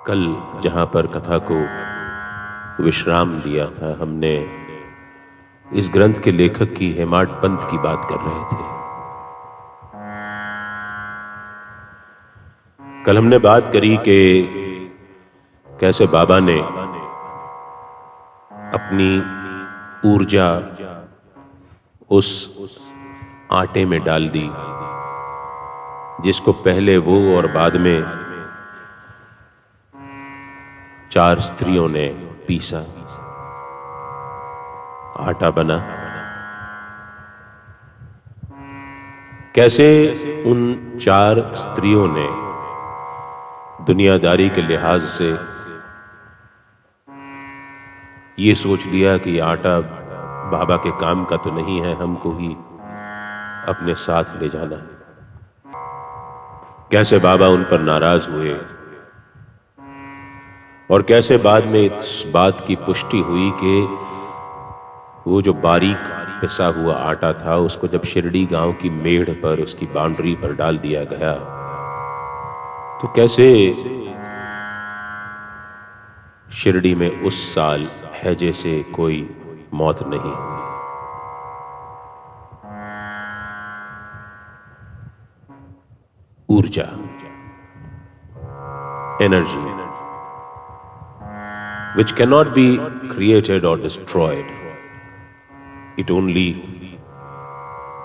कल जहाँ पर कथा को विश्राम दिया था, हमने इस ग्रंथ के लेखक की हेमाड पंत की बात कर रहे थे। कल हमने बात करी कि कैसे बाबा ने अपनी ऊर्जा उस आटे में डाल दी जिसको पहले वो और बाद में 4 स्त्रियों ने पीसा, आटा बना। कैसे उन 4 स्त्रियों ने दुनियादारी के लिहाज से ये सोच लिया कि आटा बाबा के काम का तो नहीं है, हमको ही अपने साथ ले जाना है। कैसे बाबा उन पर नाराज हुए और कैसे बाद में इस बात की पुष्टि हुई कि वो जो बारीक पिसा हुआ आटा था उसको जब शिरडी गांव की मेढ़ पर, उसकी बाउंड्री पर डाल दिया गया तो कैसे शिरडी में उस साल हैजे से कोई मौत नहीं हुई। ऊर्जा, energy, which cannot be created or destroyed, it only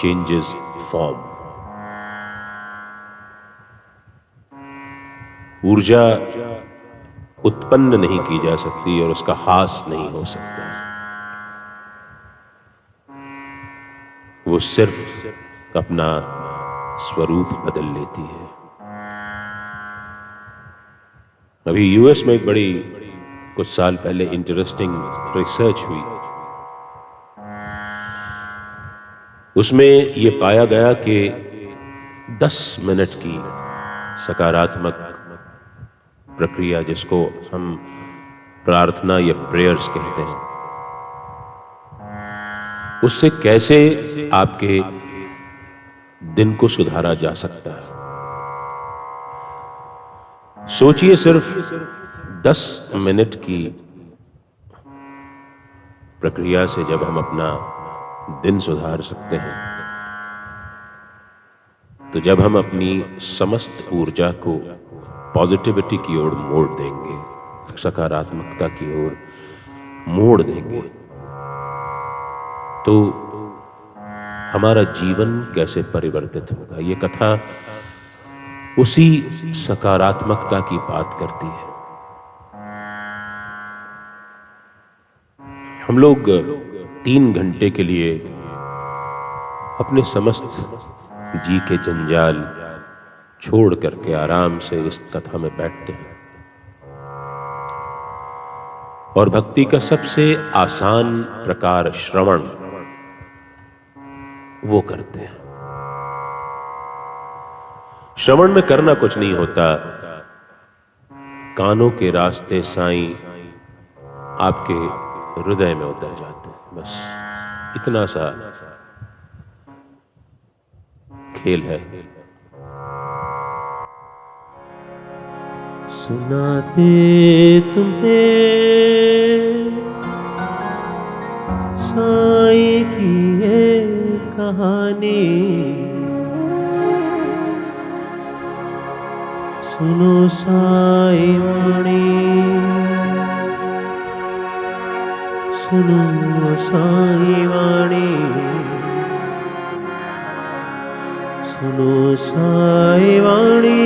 changes form. ऊर्जा उत्पन्न नहीं की जा सकती और उसका हास नहीं हो सकता, वो सिर्फ अपना स्वरूप बदल लेती है। अभी यूएस में एक बड़ी कुछ साल पहले इंटरेस्टिंग रिसर्च हुई, उसमें यह पाया गया कि 10 मिनट की सकारात्मक प्रक्रिया, जिसको हम प्रार्थना या प्रेयर्स कहते हैं, उससे कैसे आपके दिन को सुधारा जा सकता है। सोचिए, सिर्फ 10 मिनट की प्रक्रिया से जब हम अपना दिन सुधार सकते हैं, तो जब हम अपनी समस्त ऊर्जा को पॉजिटिविटी की ओर मोड़ देंगे, सकारात्मकता की ओर मोड़ देंगे, तो हमारा जीवन कैसे परिवर्तित होगा। ये कथा उसी सकारात्मकता की बात करती है। हम लोग 3 घंटे के लिए अपने समस्त जी के जंजाल छोड़ करके आराम से इस कथा में बैठते हैं और भक्ति का सबसे आसान प्रकार श्रवण वो करते हैं। श्रवण में करना कुछ नहीं होता, कानों के रास्ते साईं आपके हृदय में उतर जाते हैं, बस इतना सा खेल है। सुनाते तुम्हें साईं की ये कहानी, सुनो साईं वाणी, सुनो साईं वाणी, सुनो साईं वाणी,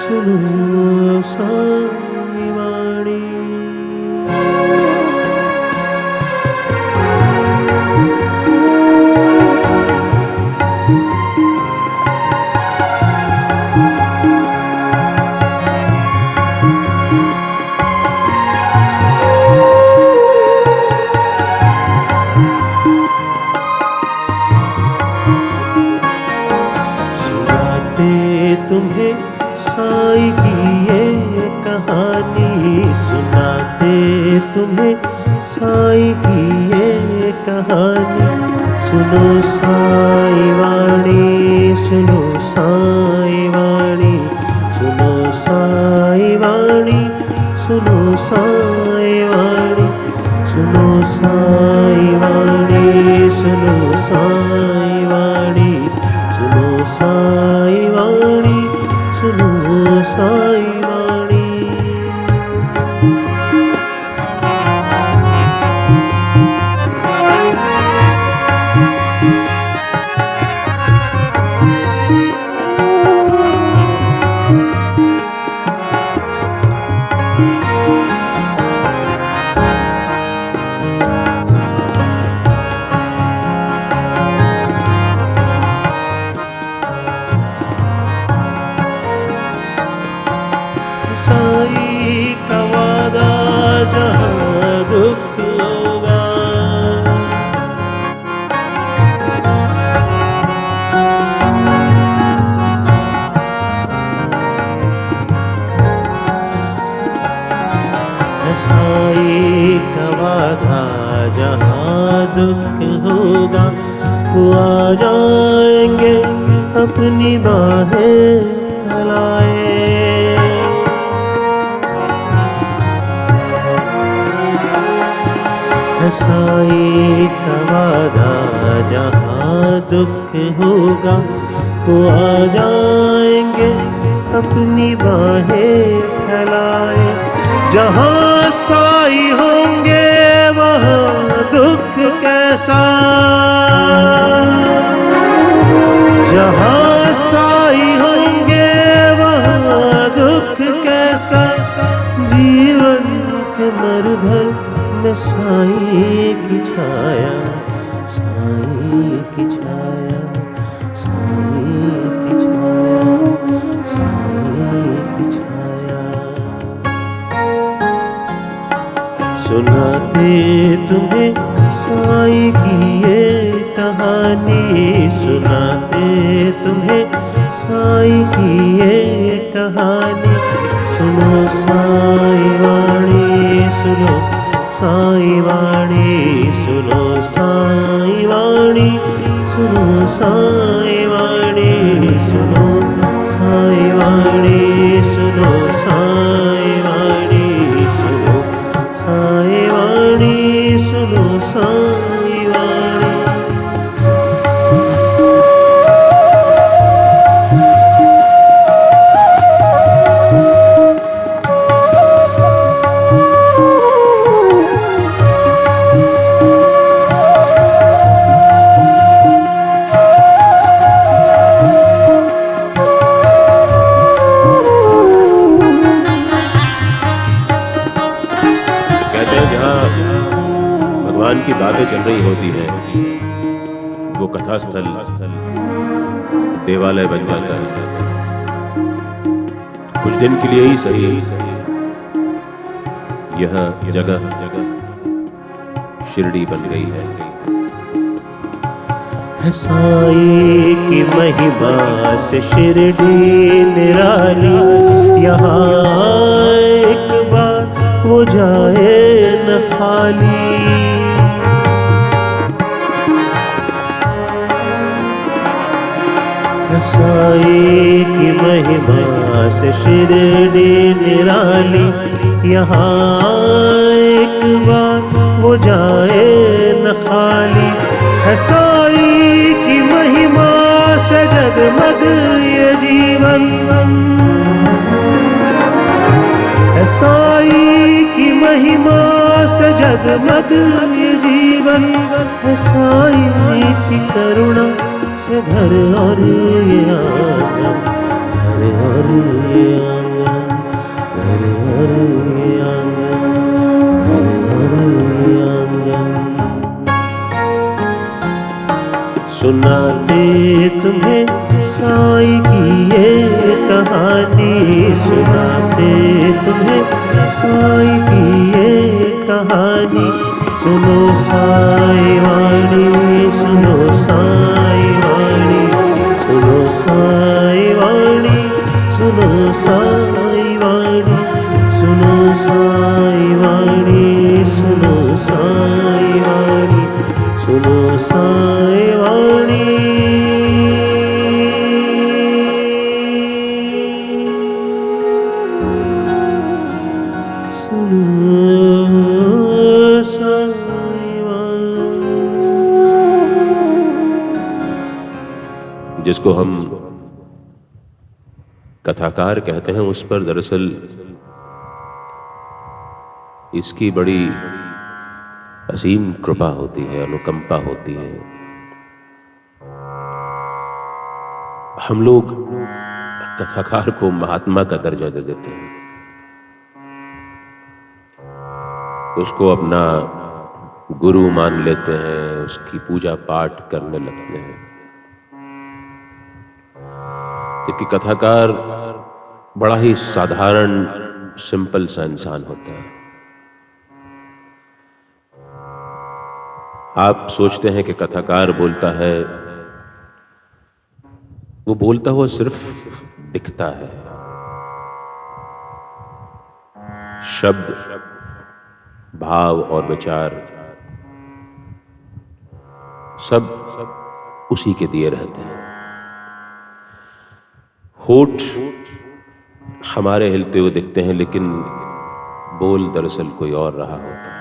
सुनो साईं वाणी। तुम्हें साईं की ये कहानी, सुनाते तुम्हें साईं की कहानी, सुनो साईं वाणी, सुनो साई वाणी, सुनो साई वाणी, सुनो साई वाणी, सुनो साई वाणी, सुनो साई वाणी। साई का वादा जहाँ दुख होगा, साई का वादा जहाँ दुख होगा, वो आ जाएंगे अपनी बाहें फैलाए। साई का वादा जहाँ दुख होगा, वो आ जाएंगे अपनी बाहें फैलाए। जहाँ साई होंगे वहाँ दुख कैसा, जहाँ साई होंगे वहाँ दुख कैसा। जीवन के मरभर में साई की छाया, साई की छाया, साई की छाया, साई की छाया। सुनाते तुम्हें साई की ये कहानी, सुनाते तुम्हें साई की ये कहानी। सुनो साई वाणी, सुनो साई वाणी, सुनो साई वाणी, सुनो साई वाणी, सुनो साई वाणी, सुनो साई वाणी, सुनो साई वाणी, सुनो साई वाणी। भगवान की बातें चल रही होती हैं, वो कथा स्थल देवालय बन जाता है। कुछ दिन के लिए ही सही यह जगह शिरडी बन गई है। साई की महिमा से शिरडी निराली, यहाँ एक बार वो जाए न खाली। साई की महिमा से शिरडी निराली, यहाँ एक बार वो जाए न खाली। साई की महिमा से जगमग ये जीवन, साई की महिमा से जगमग ये जीवन। साई की करुणा से घर और ये आंगन, घर और ये आंगन, घर और ये आंगन, घर और ये आंगन। सुनाते तुम्हें साई की ये कहानी, सुनाते तुम्हें साई की ये कहानी। सुनो साई वाणी, सुनो साई वाणी, सुनो साई वाणी, सुनो साई वाणी, सुनो साई वाणी, सुनो साई वाणी, सुनो साई वाणी। सुनो जिसको हम कथाकार कहते हैं, उस पर दरअसल इसकी बड़ी असीम कृपा होती है, अनुकंपा होती है। हम लोग कथाकार को महात्मा का दर्जा दे देते हैं, उसको अपना गुरु मान लेते हैं, उसकी पूजा पाठ करने लगते हैं। जबकि कथाकार बड़ा ही साधारण सिंपल सा इंसान होता है। आप सोचते हैं कि कथाकार बोलता है, वो बोलता हुआ सिर्फ दिखता है। शब्द, भाव और विचार सब उसी के दिए रहते हैं। होठ हमारे हिलते हुए दिखते हैं, लेकिन बोल दरअसल कोई और रहा होता है।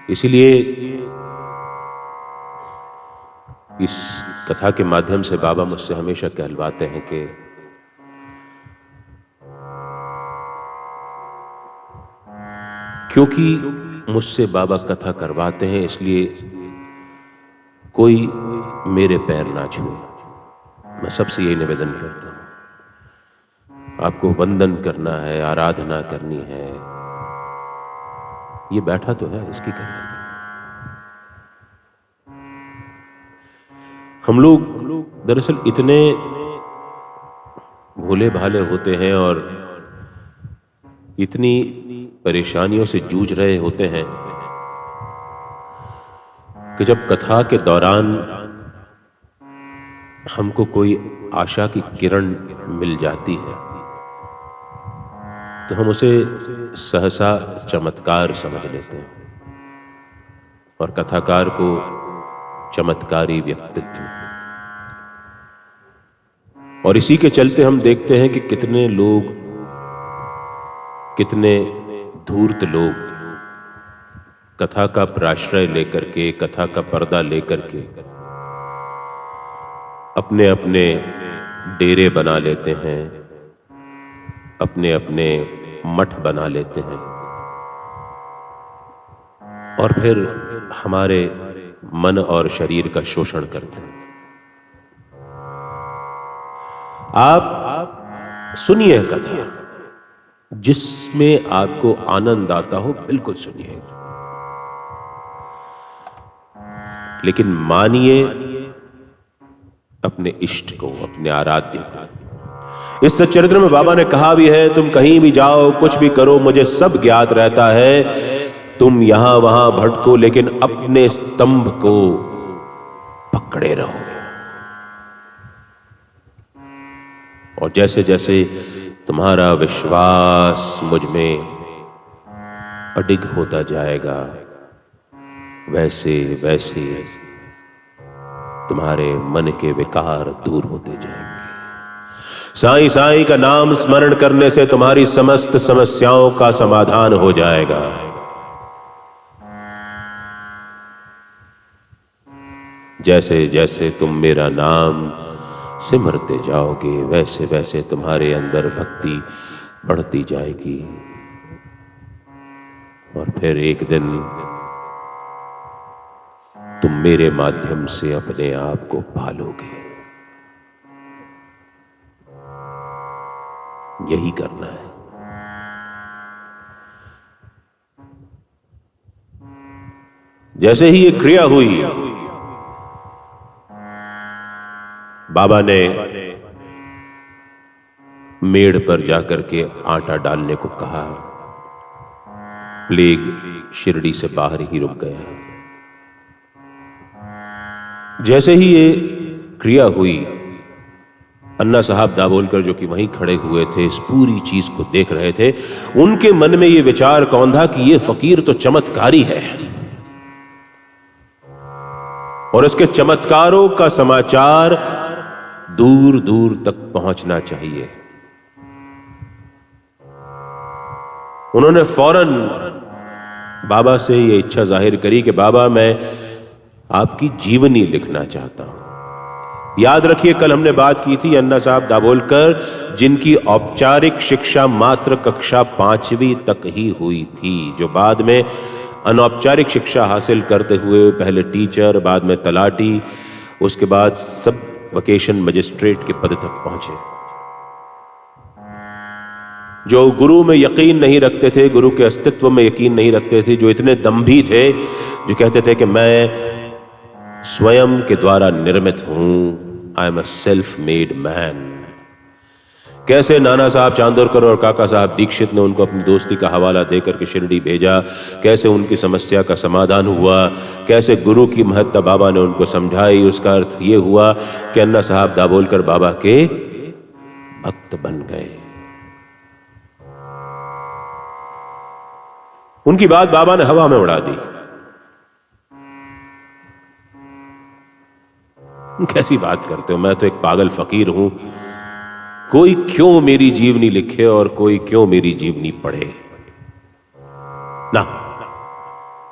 इसीलिए इस कथा के माध्यम से बाबा मुझसे हमेशा कहलवाते हैं कि क्योंकि मुझसे बाबा कथा करवाते हैं, इसलिए कोई मेरे पैर ना छुए। मैं सबसे यही निवेदन करता हूं। आपको वंदन करना है, आराधना करनी है, ये बैठा तो है, इसकी करनी है। हम लोग दरअसल इतने भोले भाले होते हैं और इतनी परेशानियों से जूझ रहे होते हैं कि जब कथा के दौरान हमको कोई आशा की किरण मिल जाती है तो हम उसे सहसा चमत्कार समझ लेते हैं, और कथाकार को चमत्कारी व्यक्तित्व। और इसी के चलते हम देखते हैं कि कितने लोग, कितने धूर्त लोग कथा का प्राश्रय लेकर के, कथा का पर्दा लेकर के अपने अपने डेरे बना लेते हैं, अपने अपने मठ बना लेते हैं, और फिर हमारे मन और शरीर का शोषण करते हैं। आप सुनिए कथा, जिसमें आपको आनंद आता हो, बिल्कुल सुनिए, लेकिन मानिए अपने इष्ट को, अपने आराध्य को। इस सच्चरित्र में बाबा ने कहा भी है, तुम कहीं भी जाओ, कुछ भी करो, मुझे सब ज्ञात रहता है। तुम यहां वहां भटको, लेकिन अपने स्तंभ को पकड़े रहो। और जैसे जैसे तुम्हारा विश्वास मुझ में अडिग होता जाएगा, वैसे वैसे तुम्हारे मन के विकार दूर होते जाएंगे। साईं साईं का नाम स्मरण करने से तुम्हारी समस्त समस्याओं का समाधान हो जाएगा। जैसे जैसे तुम मेरा नाम सिमरते जाओगे, वैसे वैसे तुम्हारे अंदर भक्ति बढ़ती जाएगी, और फिर एक दिन तुम मेरे माध्यम से अपने आप को पालोगे। यही करना है। जैसे ही ये क्रिया हुई, बाबा ने मेड़ पर जाकर के आटा डालने को कहा। प्लेग शिरडी से बाहर ही रुक गया। जैसे ही ये क्रिया हुई, अन्ना साहब दाभोलकर जो कि वहीं खड़े हुए थे, इस पूरी चीज को देख रहे थे, उनके मन में ये विचार कौंधा कि ये फकीर तो चमत्कारी है, और इसके चमत्कारों का समाचार दूर दूर तक पहुंचना चाहिए। उन्होंने फौरन बाबा से ये इच्छा जाहिर करी कि बाबा, मैं आपकी जीवनी लिखना चाहता हूं। याद रखिए, कल हमने बात की थी अन्ना साहब दाभोलकर, जिनकी औपचारिक शिक्षा मात्र कक्षा 5वीं तक ही हुई थी, जो बाद में अनौपचारिक शिक्षा हासिल करते हुए पहले टीचर, बाद में तलाटी, उसके बाद सब वोकेशन मजिस्ट्रेट के पद तक पहुंचे। जो गुरु में यकीन नहीं रखते थे, गुरु के अस्तित्व में यकीन नहीं रखते थे, जो इतने दम्भी थे, जो कहते थे कि मैं स्वयं के द्वारा निर्मित हूं, I am a self made man. कैसे नाना साहब चांदोरकर और काका साहब दीक्षित ने उनको अपनी दोस्ती का हवाला देकर के शिरडी भेजा, कैसे उनकी समस्या का समाधान हुआ, कैसे गुरु की महत्ता बाबा ने उनको समझाई। उसका अर्थ ये हुआ कि अन्ना साहब दाभोलकर बाबा के भक्त बन गए। उनकी बात बाबा ने हवा में उड़ा दी। कैसी बात करते हो, मैं तो एक पागल फकीर हूं, कोई क्यों मेरी जीवनी लिखे और कोई क्यों मेरी जीवनी पढ़े। ना,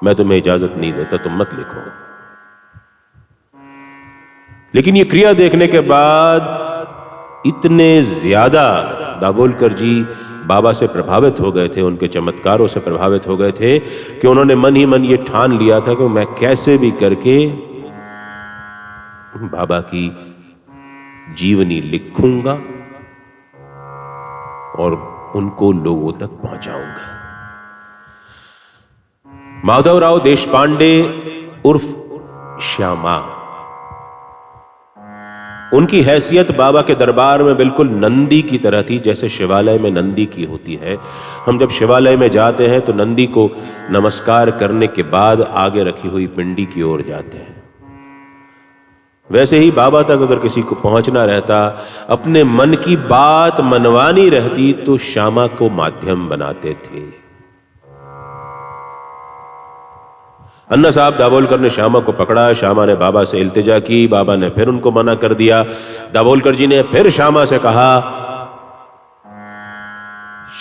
मैं तुम्हें इजाजत नहीं देता, तुम मत लिखो। लेकिन ये क्रिया देखने के बाद इतने ज्यादा दाभोलकर जी बाबा से प्रभावित हो गए थे, उनके चमत्कारों से प्रभावित हो गए थे कि उन्होंने मन ही मन ये ठान लिया था कि मैं कैसे भी करके बाबा की जीवनी लिखूंगा और उनको लोगों तक पहुंचाऊंगा। माधवराव देशपांडे उर्फ श्यामा, उनकी हैसियत बाबा के दरबार में बिल्कुल नंदी की तरह थी, जैसे शिवालय में नंदी की होती है। हम जब शिवालय में जाते हैं तो नंदी को नमस्कार करने के बाद आगे रखी हुई पिंडी की ओर जाते हैं। वैसे ही बाबा तक अगर किसी को पहुंचना रहता, अपने मन की बात मनवानी रहती, तो श्यामा को माध्यम बनाते थे। अन्ना साहब दाभोलकर ने श्यामा को पकड़ा, श्यामा ने बाबा से इल्तिजा की, बाबा ने फिर उनको मना कर दिया। दाभोलकर जी ने फिर श्यामा से कहा,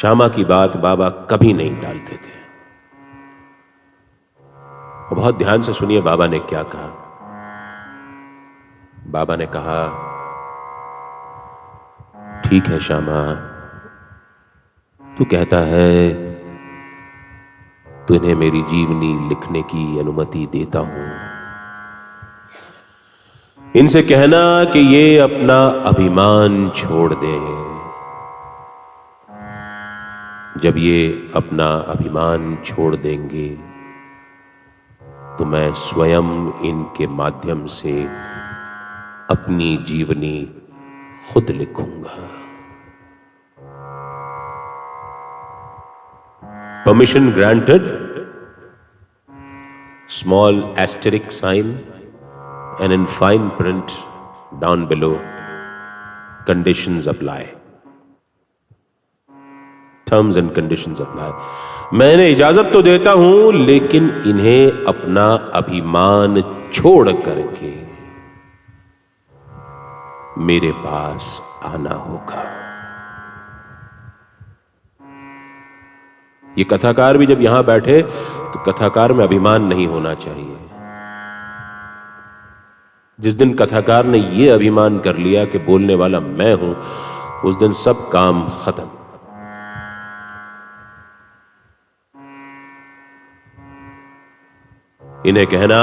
श्यामा की बात बाबा कभी नहीं टालते थे। बहुत ध्यान से सुनिए बाबा ने क्या कहा। बाबा ने कहा, ठीक है श्यामा, तू कहता है तूने मेरी जीवनी लिखने की अनुमति देता हूं। इनसे कहना कि ये अपना अभिमान छोड़ दें। जब ये अपना अभिमान छोड़ देंगे तो मैं स्वयं इनके माध्यम से अपनी जीवनी खुद लिखूंगा। Permission granted, small asterisk sign, and in fine print down below, conditions apply. Terms and conditions apply. मैंने इजाजत तो देता हूं, लेकिन इन्हें अपना अभिमान छोड़ करके मेरे पास आना होगा। ये कथाकार भी जब यहां बैठे तो कथाकार में अभिमान नहीं होना चाहिए। जिस दिन कथाकार ने यह अभिमान कर लिया कि बोलने वाला मैं हूं, उस दिन सब काम खत्म। इन्हें कहना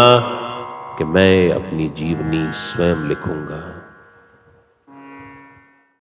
कि मैं अपनी जीवनी स्वयं लिखूंगा।